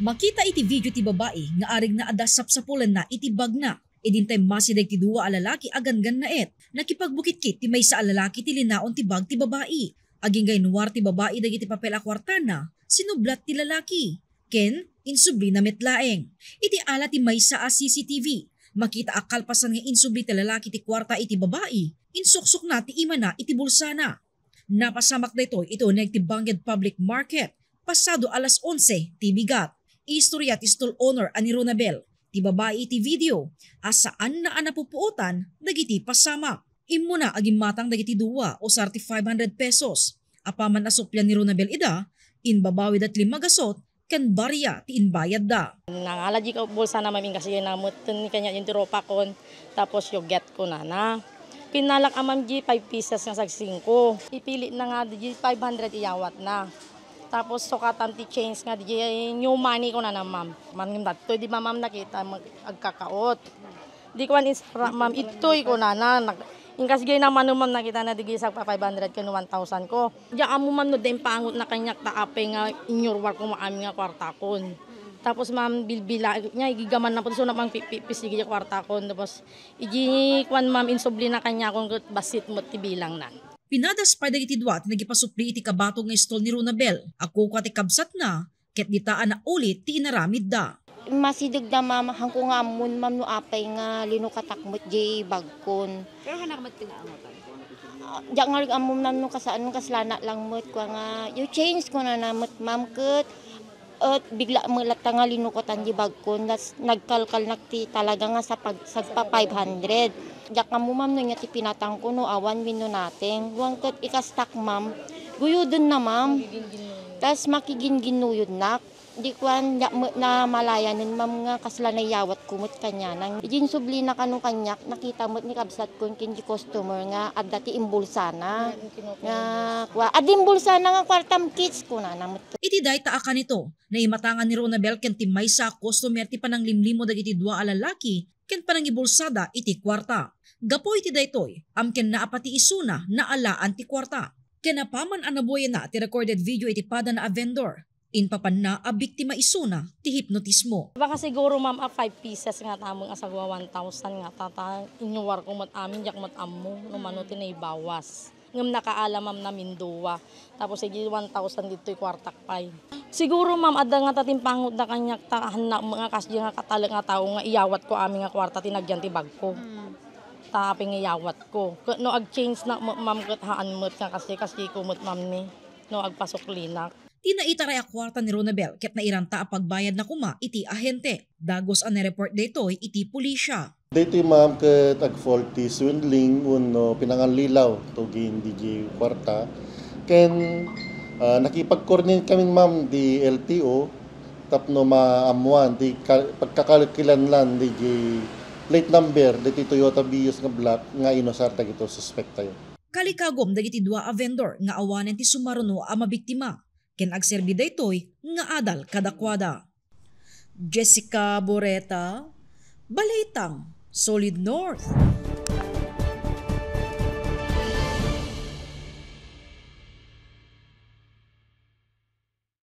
Makita iti video ti babae nga arig na ada sapsapulan na iti bag na. Idintay masidag ti duwa a lalaki agangan na nakipagbukit-kit ti may sa lalaki ti linaon ti bag ti babae. Aging gaynuwar ti babae dagiti papel a kwartana, sinublat ti lalaki. Ken, insubli na metlaeng. Iti ala ti may sa CCTV. Makita akalpasan nga insubli ti lalaki ti kwarta iti babae. Insuksok na ti ima na iti bulsana. Napasamak na ito ti Bangged Public Market. Pasado alas 11 ti bigat. Istorya ti stall owner ani Ronabel. Ti babae iti video. Asaan na anapupuotan dagiti pasamak. Imo na aging matang dagiti duwa o sarti 500 pesos. Apaman asupyan ni Ronabel ida, inbabawi dat 5 gasot, kan barya ti inbayad da. Nangalaji ka bulsa na mamin kasi namutin ni kanya yung tiropa kon, tapos yung get ko na. Pinalak amam di 5 pieces nga sag 5. Ipili na nga di 500 iyawat na. Tapos sukatan ti change nga di new money ko na ma'am. Ma'am dato di ma'am nakita agkakaot. Di ko an ma'am itoy ko na. Inkas gay naman no ma'am nakita na di gisag pa 500 kano 1,000 ko. Diya amo ma'am no dem pangot na kanyak ta apay nga inyor war ko maami nga kwarta kon. Tapos ma'am bilbila nya igigaman na po so na pang pisigi kwarta kon. Tapos igi kwan ma'am insubli na kanya kon basit mo ti bilang nan. Pinadas pa dagiti duwa ti nagipasupli iti kabato nga stall ni Ronabel. Ako ka ti kabsat na, ket ditaan na ulit ti inaramid da. Masidag da ma'am, hangko nga amon ma'am no apay nga linukatakmot jay bagkon. Pero hanakamot ka na amotan? Diya nga amon ma'am no kasaan no kaslana lang mot ko nga, you change ko na namot ma'am ket. At bigla mo lata nga linukotan di bagkon, nagkalkal nakti talaga nga sa sagpa 500. Diyak nga mo ma'am no nga ti pinatang ko no awan wino natin. Huwag ket ikastak ma'am, guyudon na ma'am. Tas makigin-ginuyod nak. Di kwan na malayanin ma'am nga kasla na yawat kumot kanya nang ijin subli na kanong kanyak nakita mo ni kabsat kun kin customer nga adda ti imbulsana nga kwa imbulsana nga kwartam kits ko na namot. Iti dayta akan ito na imatangan ni Ronabel ken ti maysa customer ti pananglimlimo dagiti dua a lalaki ken panangibulsada iti kwarta. Gapoy iti daytoy amken naapati isuna na alaan ti kwarta. Ken apaman anabuyan na ti recorded video iti pada na a vendor. Inpapan na a biktima isuna ti hipnotismo. Baka siguro ma'am 5 pieces nga tamong asagwa 1,000 nga tata inyuwar ko mat amin jak mat ammo no manuti na ibawas. Ngem nakaala ma'am na minduwa. Tapos igi 1,000 dito'y kwartak pay. Siguro ma'am adda nga tatimpangot da kanyak tahan na mga kasdi nga katalag nga tao nga iyawat ko amin nga kwarta tinagyan ti bag ko. Taping iyawat ko. No ag-change na ma'am ket haan met nga kasi ko met ma'am ni. No agpasok linak. Tinaitaray a kwarta ni Ronabel ket nairanta a pagbayad na kuma iti ahente. Dagos an report daytoy iti pulisya. Dito ma'am ket ag-faulty swindling uno pinanganlilaw tugin DJ kwarta. Ken nakipag-coordinate kami ma'am di LTO tapno maamuan di pagkakakilanlan DJ plate number dito Toyota Vios nga black nga inosarta gito suspect tayo. Kalikagom dagiti dua a vendor nga awanen ti sumaruno a mabiktima. Ken agserbi daytoy nga adal kadakwada. Jessica Boreta, Balitang, Solid North.